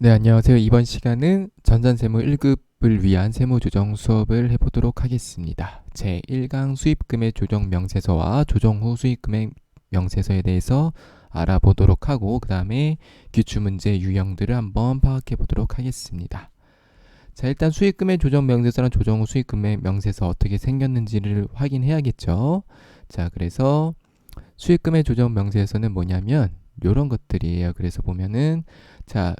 네, 안녕하세요. 이번 시간은 전산세무 1급을 위한 세무조정 수업을 해보도록 하겠습니다. 제1강 수입금액 조정 명세서와 조정 후 수입금액 명세서에 대해서 알아보도록 하고 그 다음에 기출문제 유형들을 한번 파악해 보도록 하겠습니다. 자, 일단 수입금액 조정 명세서랑 조정 후 수입금액 명세서 어떻게 생겼는지를 확인해야겠죠. 자, 그래서 수입금액 조정 명세서는 뭐냐면 이런 것들이에요. 그래서 보면은 자,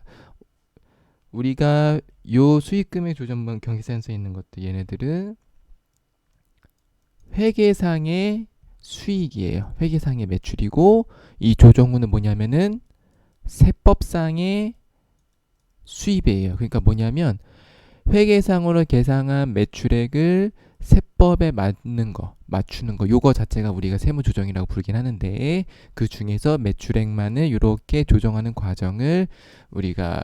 우리가 요 수익금액 조정만 경계선에 있는 것들 얘네들은 회계상의 수익이에요. 회계상의 매출이고 이 조정후는 뭐냐면은 세법상의 수입이에요. 그러니까 뭐냐면 회계상으로 계상한 매출액을 세법에 맞추는 거, 요거 자체가 우리가 세무조정이라고 부르긴 하는데 그 중에서 매출액만을 이렇게 조정하는 과정을 우리가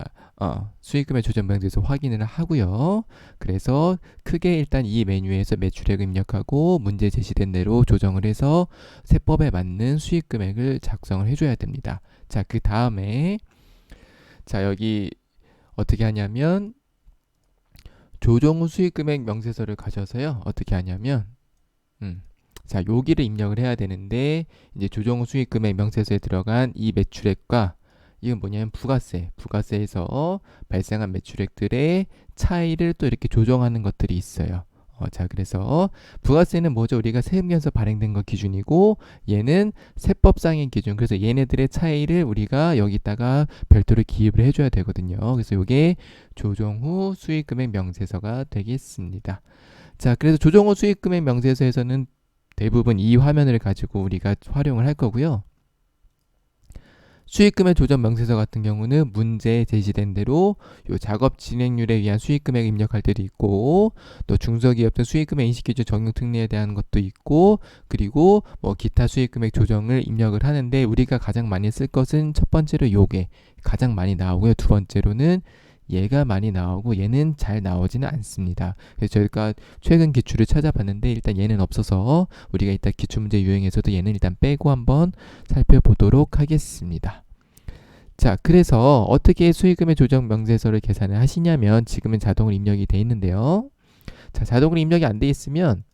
수익금의 조정명세에서 확인을 하고요. 그래서 크게 일단 이 메뉴에서 매출액을 입력하고 문제 제시된 대로 조정을 해서 세법에 맞는 수익금액을 작성을 해줘야 됩니다. 자, 그 다음에 자 여기 어떻게 하냐면 조정 후 수익금액 명세서를 가져서요. 어떻게 하냐면 자, 여기를 입력을 해야 되는데 이제 조정 후 수익금액 명세서에 들어간 이 매출액과 이건 뭐냐면 부가세에서 발생한 매출액들의 차이를 또 이렇게 조정하는 것들이 있어요. 자, 그래서 부가세는 뭐죠? 우리가 세금에서 발행된 거 기준이고 얘는 세법상의 기준. 그래서 얘네들의 차이를 우리가 여기다가 별도로 기입을 해줘야 되거든요. 그래서 이게 조정 후 수익금액 명세서가 되겠습니다. 자, 그래서 조정 후 수익금액 명세서에서는 대부분 이 화면을 가지고 우리가 활용을 할 거고요. 수익금액 조정 명세서 같은 경우는 문제에 제시된 대로 요 작업 진행률에 의한 수익금액 입력할 때도 있고 또 중소기업들 수익금액 인식기준 적용 특례에 대한 것도 있고 그리고 뭐 기타 수익금액 조정을 입력을 하는데 우리가 가장 많이 쓸 것은 첫 번째로 요게 가장 많이 나오고요. 두 번째로는 얘가 많이 나오고 얘는 잘 나오지는 않습니다. 그래서 저희가 최근 기출을 찾아봤는데 일단 얘는 없어서 우리가 이따 기출문제 유형에서도 얘는 일단 빼고 한번 살펴보도록 하겠습니다. 자, 그래서 어떻게 수익금의 조정 명세서를 계산을 하시냐면 지금은 자동으로 입력이 돼 있는데요. 자, 자동으로 입력이 안 돼 있으면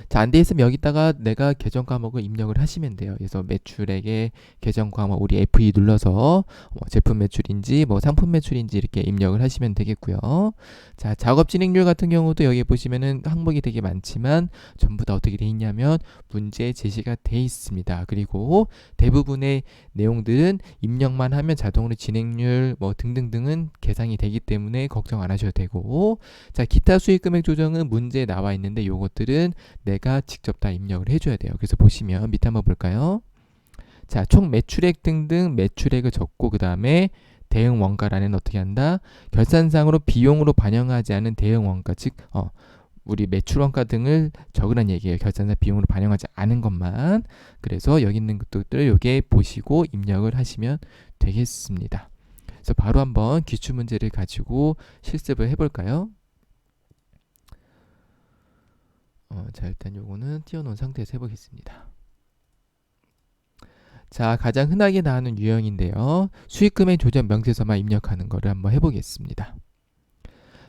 자, 안 돼 있으면 여기다가 내가 계정 과목을 입력을 하시면 돼요. 그래서 매출액의 계정 과목 우리 F2 눌러서 제품 매출인지 뭐 상품 매출인지 이렇게 입력을 하시면 되겠고요. 자, 작업 진행률 같은 경우도 여기 보시면은 항목이 되게 많지만 전부 다 어떻게 돼 있냐면 문제 제시가 돼 있습니다. 그리고 대부분의 내용들은 입력만 하면 자동으로 진행률 뭐 등등등은 계산이 되기 때문에 걱정 안 하셔도 되고 자, 기타 수익 금액 조정은 문제에 나와 있는데 요것들은 내가 직접 다 입력을 해줘야 돼요. 그래서 보시면 밑에 한번 볼까요? 자, 총 매출액 등등 매출액을 적고 그 다음에 대응 원가란에는 어떻게 한다? 결산상으로 비용으로 반영하지 않은 대응 원가, 즉 우리 매출 원가 등을 적으란 얘기예요. 결산상 비용으로 반영하지 않은 것만. 그래서 여기 있는 것들을 여기에 보시고 입력을 하시면 되겠습니다. 그래서 바로 한번 기출 문제를 가지고 실습을 해볼까요? 자, 일단 요거는 띄워놓은 상태에서 해보겠습니다. 자, 가장 흔하게 나오는 유형인데요. 수익금액 조정 명세서만 입력하는 거를 한번 해보겠습니다.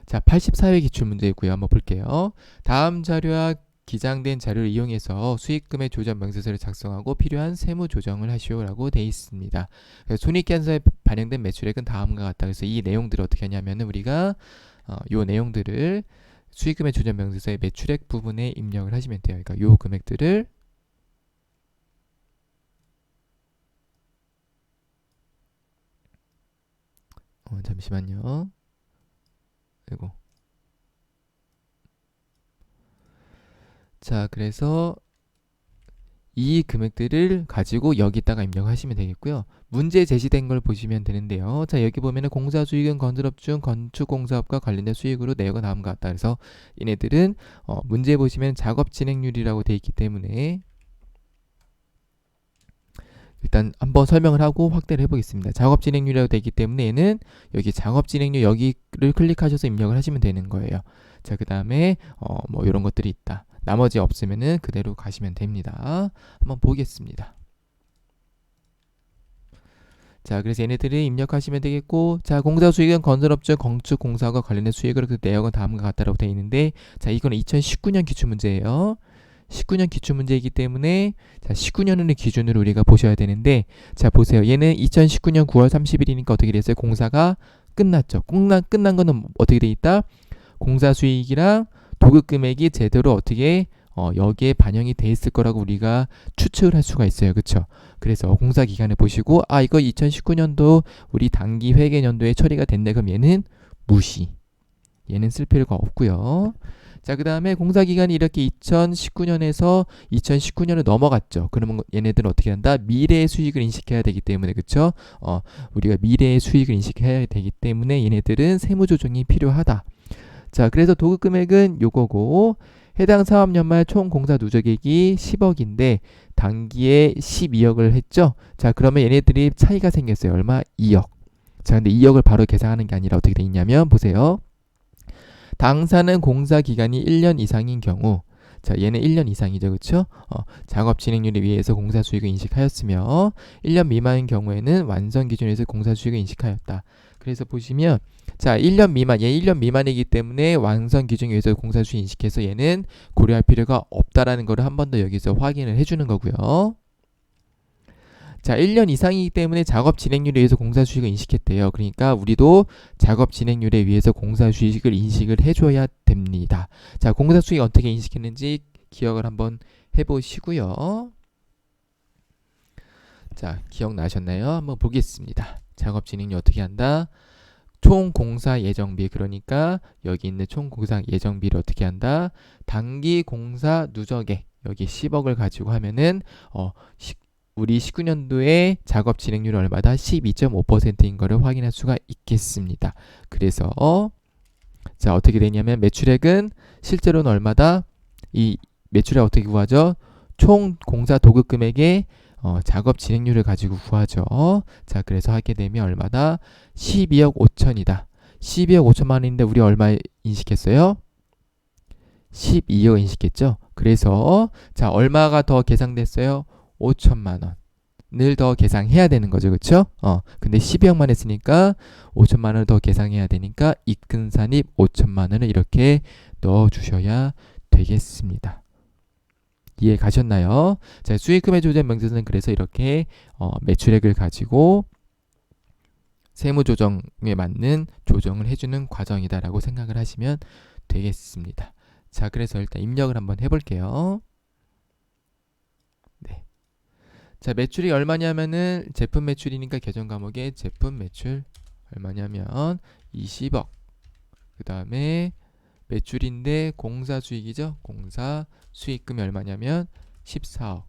자, 84회 기출문제이고요. 한번 볼게요. 다음 자료와 기장된 자료를 이용해서 수익금액 조정 명세서를 작성하고 필요한 세무 조정을 하시오라고 되어 있습니다. 손익계산서에 반영된 매출액은 다음과 같다. 그래서 이 내용들을 어떻게 하냐면은 우리가 요 내용들을 수익금액 조정 명세서의 매출액 부분에 입력을 하시면 돼요. 그러니까 요 금액들을 잠시만요. 그리고 자, 그래서 이 금액들을 가지고 여기다가 입력하시면 되겠고요. 문제 제시된 걸 보시면 되는데요. 자, 여기 보면은 공사 수익은 건설업 중 건축 공사업과 관련된 수익으로 내역은 다음과 같다. 그래서 얘네들은 문제 보시면 작업 진행률이라고 돼 있기 때문에 일단 한번 설명을 하고 확대를 해보겠습니다. 작업 진행률이라고 되어 있기 때문에 얘는 여기 작업 진행률 여기를 클릭하셔서 입력을 하시면 되는 거예요. 자, 그 다음에 뭐 이런 것들이 있다. 나머지 없으면은 그대로 가시면 됩니다. 한번 보겠습니다. 자, 그래서 얘네들을 입력하시면 되겠고, 자, 공사 수익은 건설업종 건축 공사와 관련된 수익으로 그 내역은 다음과 같다라고 되어 있는데, 자, 이거는 2019년 기출 문제예요. 19년 기출 문제이기 때문에 자, 19년을 기준으로 우리가 보셔야 되는데, 자, 보세요. 얘는 2019년 9월 30일이니까 어떻게 됐어요? 공사가 끝났죠. 끝난 거는 어떻게 돼 있다? 공사 수익이랑 도급 금액이 제대로 어떻게 여기에 반영이 돼 있을 거라고 우리가 추측을 할 수가 있어요. 그렇죠? 그래서 공사 기간을 보시고 이거 2019년도 우리 단기 회계 연도에 처리가 됐네. 그럼 얘는 무시. 얘는 쓸 필요가 없고요. 자, 그 다음에 공사 기간이 이렇게 2019년에서 2019년을 넘어갔죠. 그러면 얘네들은 어떻게 한다? 미래의 수익을 인식해야 되기 때문에, 그쵸? 우리가 미래의 수익을 인식해야 되기 때문에 얘네들은 세무 조정이 필요하다. 자, 그래서 도급 금액은 요거고, 해당 사업 연말 총 공사 누적액이 10억인데 단기에 12억을 했죠. 자, 그러면 얘네들이 차이가 생겼어요. 얼마? 2억. 자, 근데 2억을 바로 계산하는 게 아니라 어떻게 돼 있냐면 보세요. 당사는 공사 기간이 1년 이상인 경우, 자, 얘는 1년 이상이죠. 그쵸? 작업 진행률에 의해서 공사 수익을 인식하였으며 1년 미만인 경우에는 완성 기준에서 공사 수익을 인식하였다. 그래서 보시면 자, 1년 미만, 얘 1년 미만이기 때문에 완성 기준에 의해서 공사 수익 인식해서 얘는 고려할 필요가 없다라는 거를 한 번 더 여기서 확인을 해주는 거고요. 자, 1년 이상이기 때문에 작업 진행률에 의해서 공사 수익을 인식했대요. 그러니까 우리도 작업 진행률에 의해서 공사 수익을 인식을 해줘야 됩니다. 자, 공사 수익 어떻게 인식했는지 기억을 한번 해보시고요. 자, 기억나셨나요? 한번 보겠습니다. 작업 진행률 어떻게 한다? 총 공사 예정비, 그러니까 여기 있는 총 공사 예정비를 어떻게 한다? 단기 공사 누적액, 여기 10억을 가지고 하면은 우리 19년도에 작업 진행률이 얼마다? 12.5%인 거를 확인할 수가 있겠습니다. 그래서 자, 어떻게 되냐면 매출액은 실제로는 얼마다? 이 매출액 어떻게 구하죠? 총 공사 도급 금액의 작업 진행률을 가지고 구하죠. 자, 그래서 하게 되면 얼마다? 12억 5천이다. 12억 5천만 원인데 우리 얼마 인식했어요? 12억 인식했죠. 그래서 자, 얼마가 더 계상됐어요? 5천만 원을 더 계상해야 되는 거죠. 그쵸? 근데 12억만 했으니까 5천만 원을 더 계상해야 되니까 입금산입 5천만 원을 이렇게 넣어주셔야 되겠습니다. 이해 가셨나요? 자, 수익금액 조정 명세서는 그래서 이렇게 매출액을 가지고 세무 조정에 맞는 조정을 해주는 과정이다라고 생각을 하시면 되겠습니다. 자, 그래서 일단 입력을 한번 해볼게요. 네. 자, 매출이 얼마냐면은 제품 매출이니까 계정 과목에 제품 매출 얼마냐면 20억. 그 다음에 매출인데 공사 수익이죠. 공사 수익금이 얼마냐면 14억.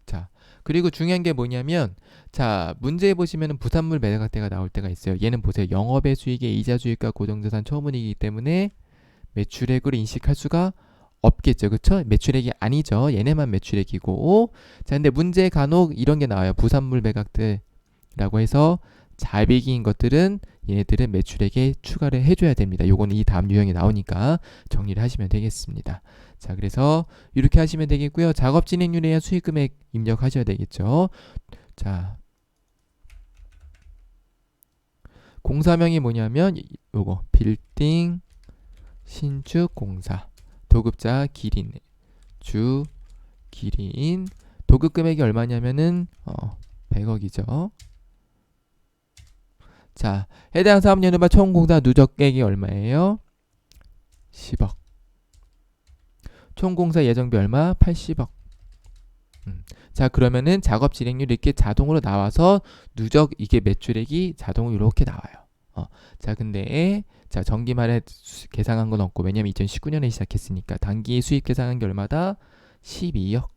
자, 그리고 중요한 게 뭐냐면 자, 문제에 보시면은 부산물 매각대가 나올 때가 있어요. 얘는 보세요. 영업의 수익의 이자 수익과 고정자산 처분이기 때문에 매출액으로 인식할 수가 없겠죠. 그쵸? 매출액이 아니죠. 얘네만 매출액이고. 자, 근데 문제 간혹 이런 게 나와요. 부산물 매각대라고 해서 자비기인 것들은 얘네들은 매출액에 추가를 해줘야 됩니다. 요거는 이 다음 유형이 나오니까 정리를 하시면 되겠습니다. 자, 그래서 이렇게 하시면 되겠고요. 작업 진행률에 의한 수익금액 입력하셔야 되겠죠. 자, 공사명이 뭐냐면 요거 빌딩 신축 공사, 도급자 기린, 주 기린, 도급 금액이 얼마냐면은 100억이죠. 자, 해당 사업 연도말 총 공사 누적액이 얼마예요? 10억. 총 공사 예정비 얼마? 80억. 자, 그러면은 작업 진행률이 이렇게 자동으로 나와서 누적 이게 매출액이 자동으로 이렇게 나와요. 자, 근데 자, 정기말에 계상한 건 없고, 왜냐면 2019년에 시작했으니까 단기 수익 계상한 게 얼마다? 12억.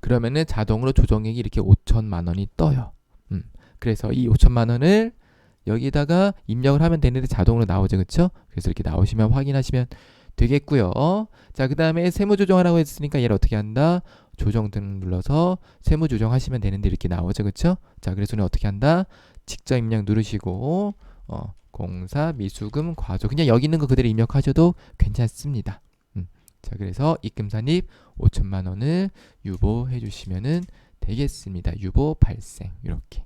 그러면은 자동으로 조정액이 이렇게 5천만 원이 떠요. 그래서 이 5천만 원을 여기다가 입력을 하면 되는데 자동으로 나오죠. 그쵸? 그래서 이렇게 나오시면 확인하시면 되겠고요. 자, 그 다음에 세무 조정하라고 했으니까 얘를 어떻게 한다? 조정 등 눌러서 세무 조정하시면 되는데 이렇게 나오죠. 그쵸? 자, 그래서 우리는 어떻게 한다? 직접 입력 누르시고 공사 미수금 과조 그냥 여기 있는 거 그대로 입력하셔도 괜찮습니다. 자, 그래서 입금산입 5천만 원을 유보해 주시면 되겠습니다. 유보 발생 이렇게.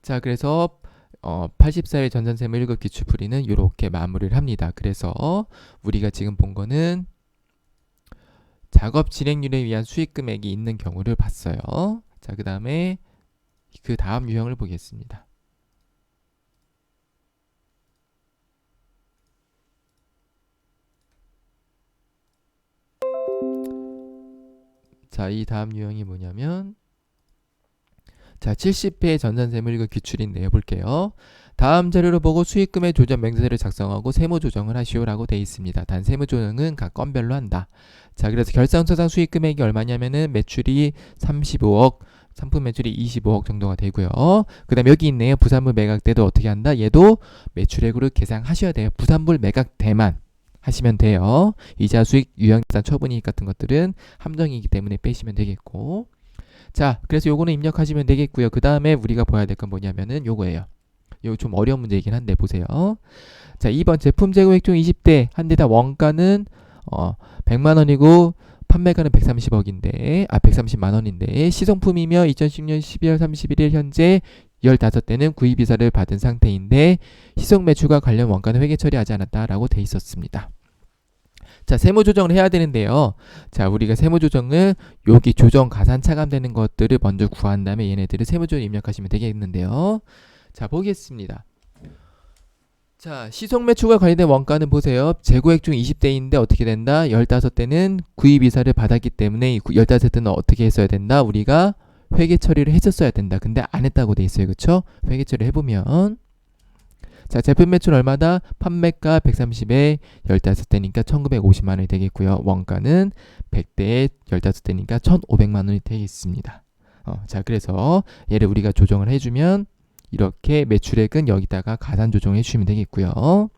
자, 그래서 84회 전산세무 1급 기출풀이는 이렇게 마무리를 합니다. 그래서 우리가 지금 본 거는 작업 진행률에 의한 수익 금액이 있는 경우를 봤어요. 자, 그 다음에 그 다음 유형을 보겠습니다. 자, 이 다음 유형이 뭐냐면 자, 70회 전산세무 1급 기출인데요. 볼게요. 다음 자료를 보고 수익금의 조정 명세서를 작성하고 세무조정을 하시오라고 되어 있습니다. 단 세무조정은 각 건별로 한다. 자, 그래서 결산서상 수익금액이 얼마냐면은 매출이 35억, 상품 매출이 25억 정도가 되고요. 그 다음에 여기 있네요. 부산물 매각대도 어떻게 한다? 얘도 매출액으로 계산하셔야 돼요. 부산물 매각대만 하시면 돼요. 이자 수익 유형계산 처분이익 같은 것들은 함정이기 때문에 빼시면 되겠고. 자, 그래서 요거는 입력하시면 되겠고요. 그 다음에 우리가 봐야 될 건 뭐냐면은 요거예요. 이거 좀 어려운 문제이긴 한데 보세요. 자, 2번 제품 재고액 중 20대 한 대당 원가는 100만 원이고 판매가는 130억인데 130만 원인데 시성품이며 2010년 12월 31일 현재 15대는 구입이사를 받은 상태인데 시속 매출과 관련 원가는 회계 처리하지 않았다라고 돼 있었습니다. 자, 세무조정을 해야 되는데요. 자, 우리가 세무조정을 여기 조정 가산 차감되는 것들을 먼저 구한 다음에 얘네들을 세무조정 입력하시면 되겠는데요. 자, 보겠습니다. 자, 시속매출과 관련된 원가는 보세요. 재고액 중 20대인데 어떻게 된다? 15대는 구입이사를 받았기 때문에 이 15대는 어떻게 했어야 된다? 우리가 회계 처리를 했었어야 된다. 근데 안 했다고 돼 있어요. 그쵸? 회계 처리 해보면 자, 제품 매출 얼마다? 판매가 130에 15대니까 1950만 원이 되겠고요. 원가는 100대에 15대니까 1500만 원이 되겠습니다. 자, 그래서 얘를 우리가 조정을 해주면 이렇게 매출액은 여기다가 가산 조정해 주시면 되겠고요.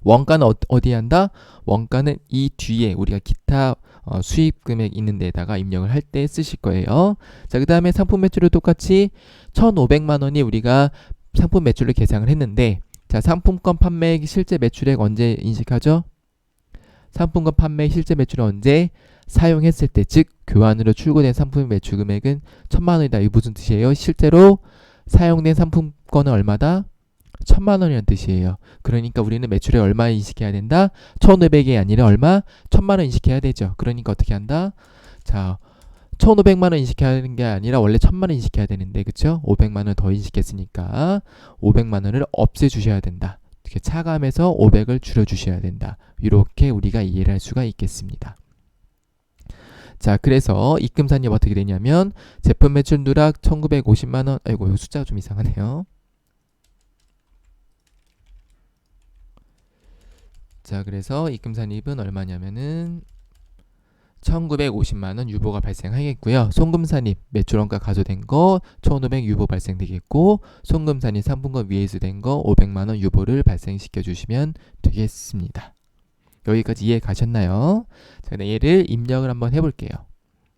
원가는 어디에 한다? 원가는 이 뒤에 우리가 기타 수입 금액 있는 데다가 입력을 할 때 쓰실 거예요. 자, 그 다음에 상품 매출을 똑같이 1,500만 원이 우리가 상품 매출을 계산을 했는데 자, 상품권 판매액 실제 매출액 언제 인식하죠? 상품권 판매 실제 매출은 언제? 사용했을 때, 즉 교환으로 출고된 상품 매출 금액은 1,000만 원이다. 이게 무슨 뜻이에요? 실제로 사용된 상품권은 얼마다? 1,000만 원이라는 뜻이에요. 그러니까 우리는 매출액 얼마 인식해야 된다? 1,500이 아니라 얼마? 1,000만 원 인식해야 되죠. 그러니까 어떻게 한다? 자, 1,500만 원 인식하는 게 아니라 원래 1,000만 원 인식해야 되는데, 그쵸? 500만 원 더 인식했으니까 500만 원을 없애주셔야 된다. 이렇게 차감해서 500을 줄여주셔야 된다. 이렇게 우리가 이해를 할 수가 있겠습니다. 자, 그래서 입금산입 어떻게 되냐면 제품 매출 누락 1950만 원. 아이고, 이 숫자가 좀 이상하네요. 자, 그래서 입금산입은 얼마냐면은 1950만 원 유보가 발생하겠고요. 송금산입 매출원가 가소된 거 1,500 유보 발생되겠고 송금산입 상품권 위에서 된 거 500만 원 유보를 발생시켜 주시면 되겠습니다. 여기까지 이해 가셨나요? 자, 얘를 입력을 한번 해볼게요.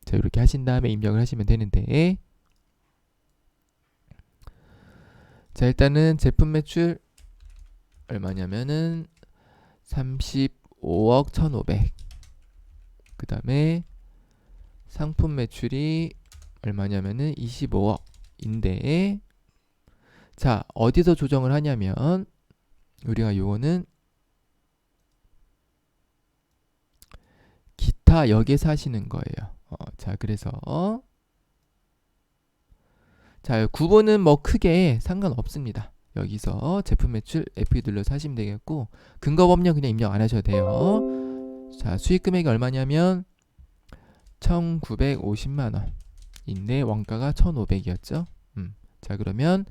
자, 이렇게 하신 다음에 입력을 하시면 되는데 자, 일단은 제품 매출 얼마냐면은 35억 1,500. 그 다음에 상품 매출이 얼마냐면은 25억인데 자, 어디서 조정을 하냐면 우리가 요거는 기타 여기에서 하시는 거예요. 자, 그래서 자, 구분은 뭐 크게 상관없습니다. 여기서 제품 매출 F2 눌러서 하시면 되겠고 근거 법령 그냥 입력 안 하셔도 돼요. 자, 수익 금액이 얼마냐면 1,950만 원인데 원가가 1,500이었죠. 자, 그러면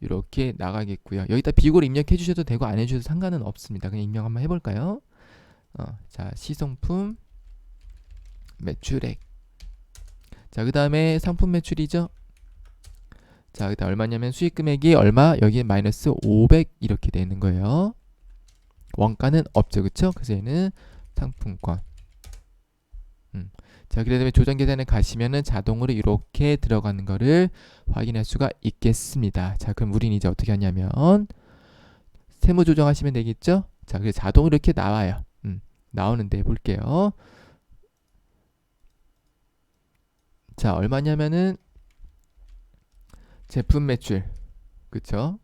이렇게 나가겠고요. 여기다 비고를 입력해 주셔도 되고 안 해주셔도 상관은 없습니다. 그냥 입력 한번 해볼까요? 자, 시성품 매출액. 자, 그 다음에 상품 매출이죠. 자, 그다음 얼마냐면 수익 금액이 얼마? 여기에 마이너스 500 이렇게 되는 거예요. 원가는 없죠, 그쵸? 그래서 얘는 상품권. 자, 그다음에 조정 계산에 가시면은 자동으로 이렇게 들어가는 거를 확인할 수가 있겠습니다. 자, 그럼 우리는 이제 어떻게 하냐면 세무 조정하시면 되겠죠? 자, 그래서 자동으로 이렇게 나와요. 나오는데 볼게요. 자, 얼마냐면은 제품 매출, 그쵸?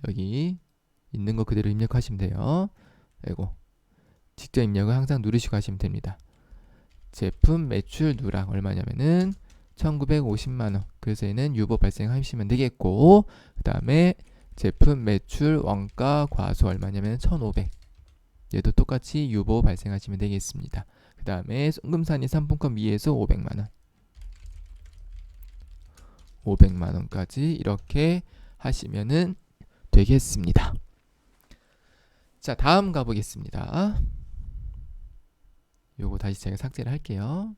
여기 있는 거 그대로 입력하시면 돼요. 아이고, 직접 입력을 항상 누르시고 하시면 됩니다. 제품 매출 누락 얼마냐면은 1950만원. 그래서 얘는 유보 발생하시면 되겠고, 그 다음에 제품 매출 원가 과수 얼마냐면 1500. 얘도 똑같이 유보 발생하시면 되겠습니다. 그 다음에 송금산이 상품권 위에서 500만원. 500만원까지 이렇게 하시면은 되겠습니다. 자, 다음 가보겠습니다. 요거 다시 제가 삭제를 할게요.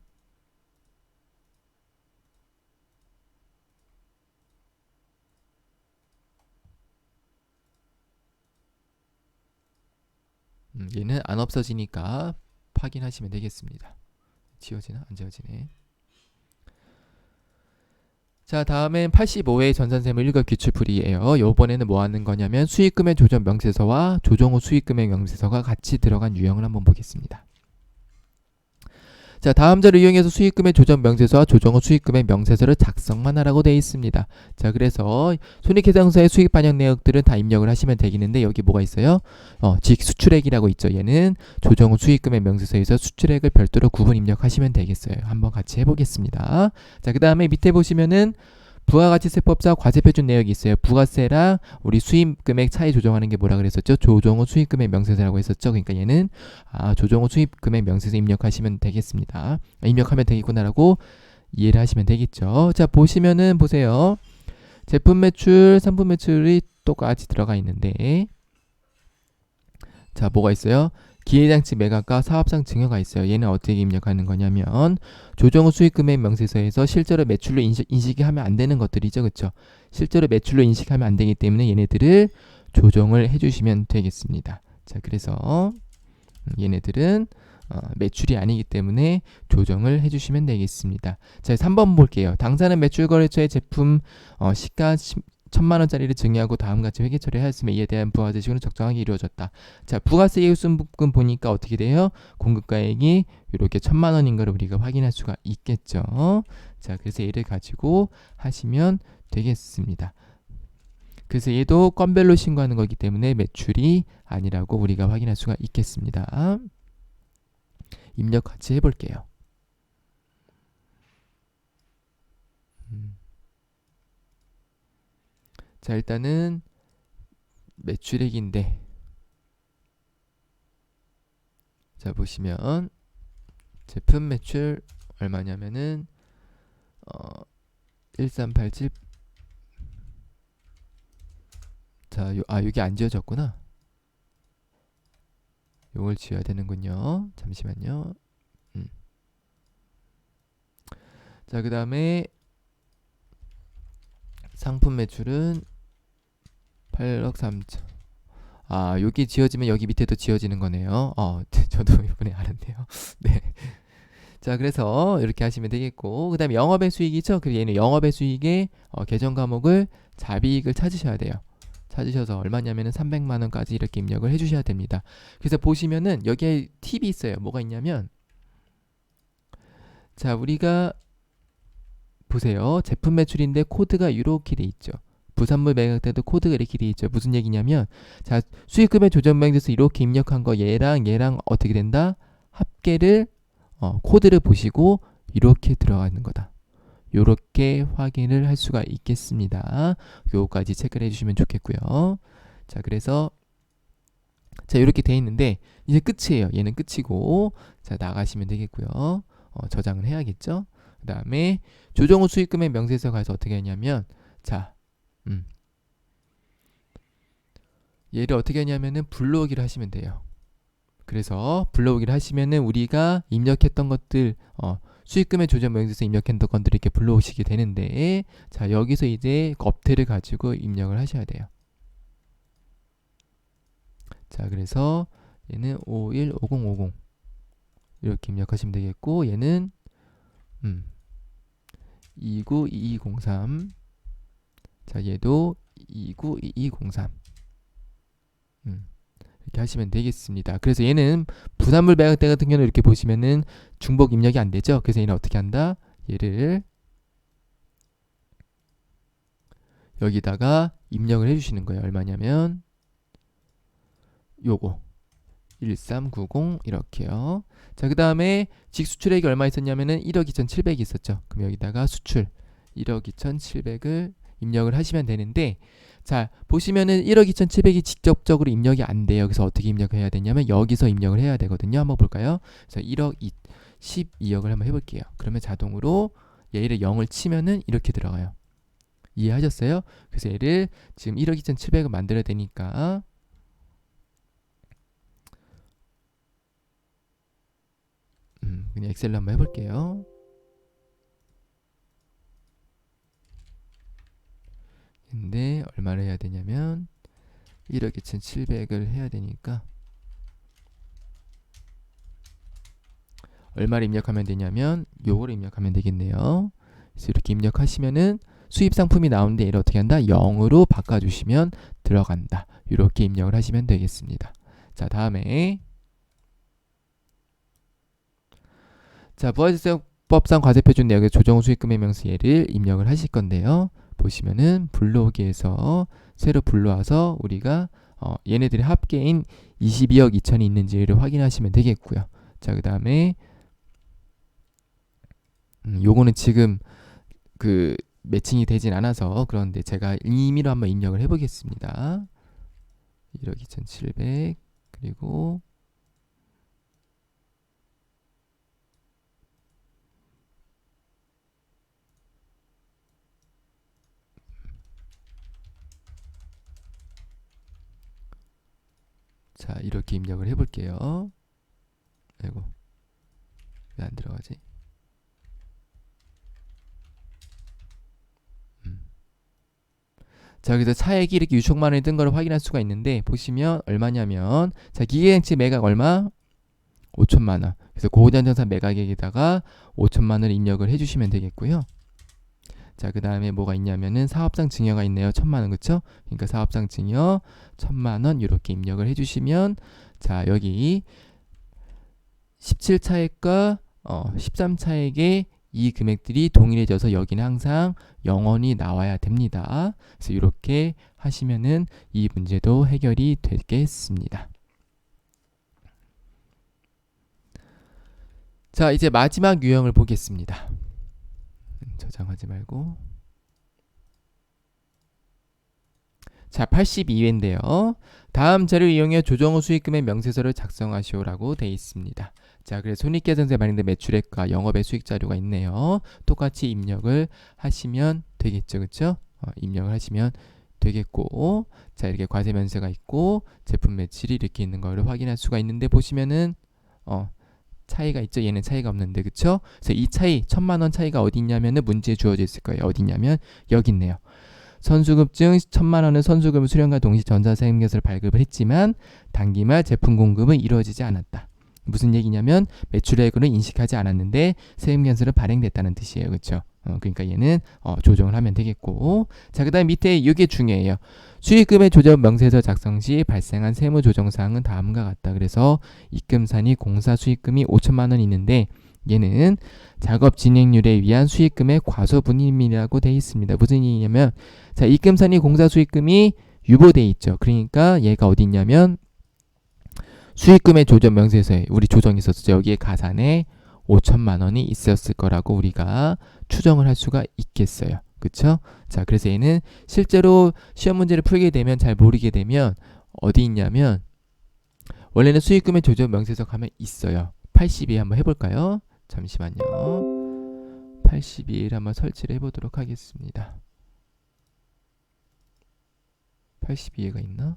얘는 안 없어지니까 확인하시면 되겠습니다. 지워지나? 안 지워지네. 자, 다음엔 85회 전산세무 1급 기출풀이에요. 요번에는 뭐 하는 거냐면 수익금액 조정 명세서와 조정 후 수익금액 명세서가 같이 들어간 유형을 한번 보겠습니다. 자, 다음 자를 이용해서 수익금액 조정 명세서와 조정 후 수익금액 명세서를 작성만 하라고 되어 있습니다. 자, 그래서 손익계산서의 수익 반영 내역들은 다 입력을 하시면 되겠는데 여기 뭐가 있어요? 즉 수출액이라고 있죠. 얘는 조정 후 수익금액 명세서에서 수출액을 별도로 구분 입력하시면 되겠어요. 한번 같이 해보겠습니다. 자, 그 다음에 밑에 보시면은 부가가치세법상 과세표준 내역이 있어요. 부가세랑 우리 수입금액 차이 조정하는 게 뭐라 그랬었죠? 조정 후 수입금액 명세서라고 했었죠. 그러니까 얘는 조정 후 수입금액 명세서 입력하시면 되겠습니다. 입력하면 되겠구나라고 이해를 하시면 되겠죠. 자, 보시면은 보세요. 제품 매출, 상품 매출이 똑같이 들어가 있는데, 자, 뭐가 있어요? 기회장치 매각과 사업상 증여가 있어요. 얘는 어떻게 입력하는 거냐면 조정 후 수익금액 명세서에서 실제로 매출로 인식이 하면 안 되는 것들이죠. 그렇죠? 실제로 매출로 인식하면 안 되기 때문에 얘네들을 조정을 해주시면 되겠습니다. 자, 그래서 얘네들은 매출이 아니기 때문에 조정을 해주시면 되겠습니다. 자, 3번 볼게요. 당사는 매출거래처의 제품 시가 1000만원짜리를 증여하고 다음같이 회계 처리하였으며 이에 대한 부가세식은 적정하게 이루어졌다. 자, 부가세 이익순부금 보니까 어떻게 돼요? 공급가액이 이렇게 1000만원인 걸 우리가 확인할 수가 있겠죠. 자, 그래서 얘를 가지고 하시면 되겠습니다. 그래서 얘도 건별로 신고하는 거기 때문에 매출이 아니라고 우리가 확인할 수가 있겠습니다. 입력 같이 해볼게요. 자, 일단은 매출액인데, 자, 보시면 제품 매출 얼마냐면은 1387. 자, 여기 안 지워졌구나. 요걸 지워야 되는군요. 잠시만요. 자, 그 다음에 상품 매출은 8억 3천. 여기 지워지면 여기 밑에도 지워지는 거네요. 저도 이번에 알았네요. 네. 자, 그래서 이렇게 하시면 되겠고, 그 다음에 영업의 수익이죠. 그리고 얘는 영업의 수익의 계정 과목을 자비익을 찾으셔야 돼요. 찾으셔서 얼마냐면은 300만원까지 이렇게 입력을 해주셔야 됩니다. 그래서 보시면은 여기에 팁이 있어요. 뭐가 있냐면, 자, 우리가 보세요. 제품 매출인데 코드가 이렇게 돼 있죠. 부산물 매각 때도 코드가 이렇게 돼 있죠. 무슨 얘기냐면, 자, 수익금액 조정명세서 이렇게 입력한 거 얘랑 어떻게 된다? 합계를 코드를 보시고 이렇게 들어가는 거다. 요렇게 확인을 할 수가 있겠습니다. 요거까지 체크를 해주시면 좋겠고요. 자, 그래서 자, 이렇게 돼 있는데 이제 끝이에요. 얘는 끝이고, 자, 나가시면 되겠고요. 저장을 해야겠죠. 그 다음에 조정 후 수익금액 명세서 가서 어떻게 하냐면, 자, 얘를 어떻게 하냐면은 불러오기를 하시면 돼요. 그래서 불러오기를 하시면은 우리가 입력했던 것들, 수익금액 조정 명세서 입력했던 것들을 이렇게 불러오시게 되는데, 자, 여기서 이제 업태를 가지고 입력을 하셔야 돼요. 자, 그래서 얘는 515050 이렇게 입력하시면 되겠고, 얘는 292203. 자, 얘도 292203. 이렇게 하시면 되겠습니다. 그래서 얘는 부산물 매각대 같은 경우는 이렇게 보시면은 중복 입력이 안 되죠. 그래서 얘는 어떻게 한다? 얘를 여기다가 입력을 해주시는 거예요. 얼마냐면 요거 1390 이렇게요. 자, 그 다음에 직수출액이 얼마 있었냐면은 1억 2,700이 있었죠. 그럼 여기다가 수출 1억 2,700을 입력을 하시면 되는데, 자, 보시면은 1억 2,700이 직접적으로 입력이 안 돼요. 그래서 어떻게 입력해야 되냐면 여기서 입력을 해야 되거든요. 한번 볼까요? 그래서 1억 12억을 한번 해볼게요. 그러면 자동으로 얘를 0을 치면은 이렇게 들어가요. 이해하셨어요? 그래서 얘를 지금 1억 2,700을 만들어야 되니까 그냥 엑셀로 한번 해볼게요. 근데 얼마를 해야 되냐면 1억 2,700을 해야 되니까 얼마를 입력하면 되냐면 요거를 입력하면 되겠네요. 그래서 이렇게 입력하시면은 수입 상품이 나오는데 얘를 어떻게 한다? 0으로 바꿔주시면 들어간다. 이렇게 입력을 하시면 되겠습니다. 자, 다음에 자, 부가세법상 과세표준 내역의 조정 후 수익금의 명세 얘를 입력을 하실 건데요. 보시면은 불러오기에서 새로 불러와서 우리가 얘네들의 합계인 22억 2천이 있는지를 확인하시면 되겠고요. 자, 그 다음에 요거는 지금 그 매칭이 되진 않아서 그런데 제가 임의로 한번 입력을 해보겠습니다. 1억 2,700 그리고 자, 이렇게 입력을 해볼게요. 아이고, 왜 안 들어가지? 자, 그래서 차액이 이렇게 6천만 원이 뜬 거를 확인할 수가 있는데 보시면 얼마냐면 자, 기계행치 매각 얼마? 5천만 원. 그래서 고전정산 매각액에다가 5천만 원을 입력을 해주시면 되겠고요. 자, 그 다음에 뭐가 있냐면은 사업장 증여가 있네요. 1,000만 원, 그쵸? 그러니까 사업장 증여 1,000만 원 이렇게 입력을 해주시면 자, 여기 17차액과 13차액의 이 금액들이 동일해져서 여기는 항상 0원이 나와야 됩니다. 그래서 이렇게 하시면은 이 문제도 해결이 되겠습니다. 자, 이제 마지막 유형을 보겠습니다. 저장하지 말고. 자, 82회인데요. 다음 자료를 이용해 조정 후 수익금의 명세서를 작성하시오라고 되어 있습니다. 자, 그래서 손익계산서에 반영된 매출액과 영업의 수익 자료가 있네요. 똑같이 입력을 하시면 되겠죠, 그렇죠? 입력을 하시면 되겠고, 자, 이렇게 과세 면세가 있고 제품 매출이 이렇게 있는 거를 확인할 수가 있는데 보시면은 차이가 있죠. 얘는 차이가 없는데, 그쵸? 그래서 이 차이 1,000만 원 차이가 어디 있냐면은 문제에 주어져 있을 거예요. 어디 있냐면 여기 있네요. 선수급증 1,000만 원은 선수금 수령과 동시 전자세금계서를 발급을 했지만 단기말 제품 공급은 이루어지지 않았다. 무슨 얘기냐면 매출액으로 인식하지 않았는데 세금계서를 발행됐다는 뜻이에요. 그렇죠? 그러니까 얘는 조정을 하면 되겠고, 자, 그 다음 밑에 이게 중요해요. 수익금의 조정 명세서 작성 시 발생한 세무 조정 사항은 다음과 같다. 그래서 입금산이 공사 수익금이 5천만 원 있는데 얘는 작업 진행률에 위한 수익금의 과소분임이라고 되어 있습니다. 무슨 얘기냐면 자, 입금산이 공사 수익금이 유보돼 있죠. 그러니까 얘가 어디 있냐면 수익금의 조정 명세서에 우리 조정이 있었죠. 여기에 가산에 5천만 원이 있었을 거라고 우리가 추정을 할 수가 있겠어요. 그쵸? 자, 그래서 얘는 실제로 시험 문제를 풀게 되면 잘 모르게 되면 어디 있냐면 원래는 수익금의 조정 명세서 가면 있어요. 82 한번 해볼까요? 잠시만요. 82를 한번 설치를 해보도록 하겠습니다. 82회가 있나?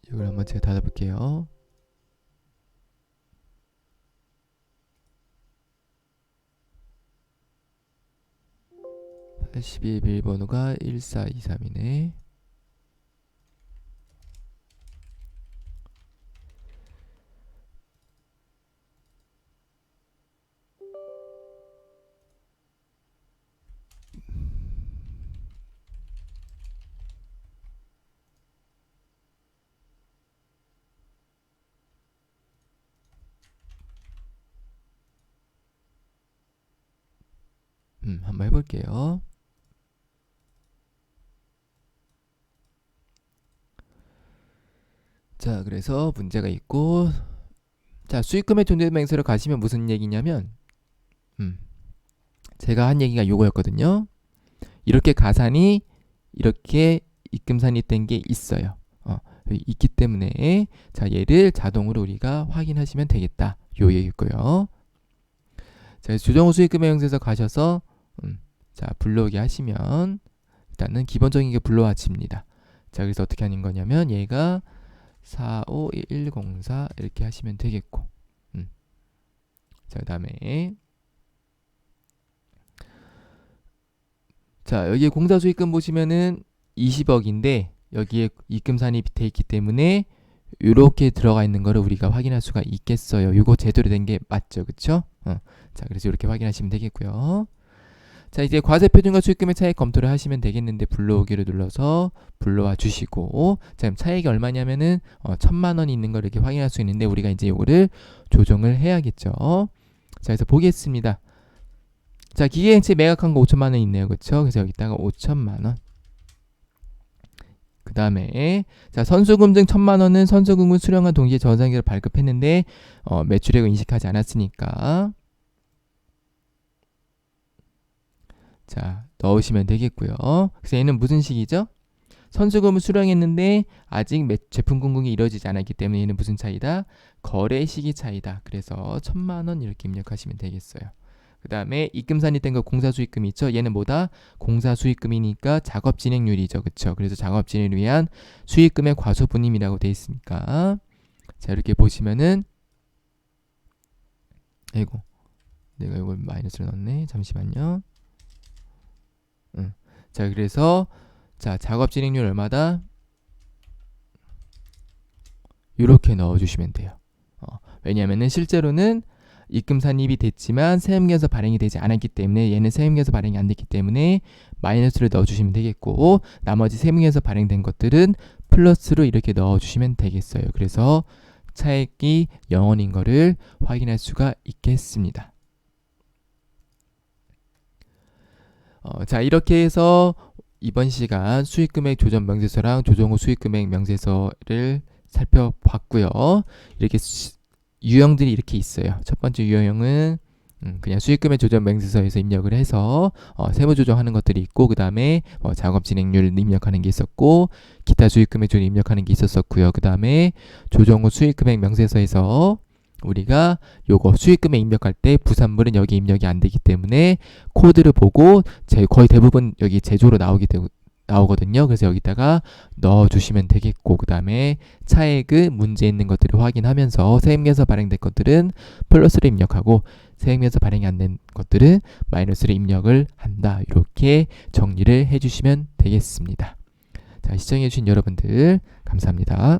이걸 한번 제가 닫아볼게요. 82 비밀번호가 1423이네. 한번 해볼게요. 자, 그래서 문제가 있고, 자, 수익금의 존재명세로 가시면 무슨 얘기냐면, 제가 한 얘기가 요거였거든요. 이렇게 가산이 이렇게 입금산이 된 게 있어요. 있기 때문에 자, 얘를 자동으로 우리가 확인하시면 되겠다. 요 얘기고요. 자, 조정후 수익금의 명세서 가셔서 자, 불러오게 하시면 일단은 기본적인 게 불러와집니다. 자, 그래서 어떻게 하는 거냐면 얘가 451104 이렇게 하시면 되겠고, 자, 그 다음에 자, 여기에 공사 수익금 보시면은 20억인데 여기에 입금산이 돼 있기 때문에 이렇게 들어가 있는 거를 우리가 확인할 수가 있겠어요. 이거 제대로 된 게 맞죠, 그쵸? 자, 그래서 이렇게 확인하시면 되겠고요. 자, 이제 과세표준과 수익금의 차익 검토를 하시면 되겠는데 불러오기를 눌러서 불러와 주시고, 자, 그럼 차익이 얼마냐면은 1,000만 원이 있는 걸 이렇게 확인할 수 있는데 우리가 이제 이거를 조정을 해야겠죠. 자, 그래서 보겠습니다. 자, 기계행체 매각한 거 5천만 원 있네요, 그쵸? 그래서 여기다가 5천만 원. 그 다음에 자, 선수금증 1,000만 원은 선수금을 수령한 동시에 전산기를 발급했는데 매출액을 인식하지 않았으니까 자, 넣으시면 되겠고요. 그래서 얘는 무슨 식이죠? 선수금을 수령했는데 아직 제품 공급이 이루어지지 않았기 때문에 얘는 무슨 차이다? 거래 시기 차이다. 그래서 1,000만 원 이렇게 입력하시면 되겠어요. 그 다음에 입금산이 된 거 공사수익금이 있죠. 얘는 뭐다? 공사수익금이니까 작업진행률이죠. 그쵸? 그래서 작업진행을 위한 수익금의 과소분임이라고 돼 있으니까 자, 이렇게 보시면은 아이고, 내가 이걸 마이너스로 넣었네. 잠시만요. 자, 그래서 자, 작업진행률 얼마다? 이렇게 넣어주시면 돼요. 왜냐하면은 실제로는 입금 산입이 됐지만 세무계에서 발행이 되지 않았기 때문에 얘는 세무계에서 발행이 안 됐기 때문에 마이너스를 넣어주시면 되겠고, 나머지 세무계에서 발행된 것들은 플러스로 이렇게 넣어주시면 되겠어요. 그래서 차익이 0원인 거를 확인할 수가 있겠습니다. 자, 이렇게 해서 이번 시간 수익금액 조정 명세서랑 조정 후 수익금액 명세서를 살펴봤고요. 이렇게 유형들이 이렇게 있어요. 첫 번째 유형은 그냥 수익금액 조정 명세서에서 입력을 해서 세무 조정하는 것들이 있고, 그 다음에 작업 진행률 입력하는 게 있었고, 기타 수익금액 조정 입력하는 게 있었고요. 그 다음에 조정 후 수익금액 명세서에서 우리가 요거 수익금액 입력할 때 부산물은 여기 입력이 안 되기 때문에 코드를 보고 거의 대부분 여기 제조로 나오거든요. 그래서 여기다가 넣어주시면 되겠고, 그 다음에 차액의 문제 있는 것들을 확인하면서 세무계에서 발행된 것들은 플러스를 입력하고 세무계에서 발행이 안 된 것들은 마이너스를 입력을 한다. 이렇게 정리를 해주시면 되겠습니다. 자, 시청해주신 여러분들 감사합니다.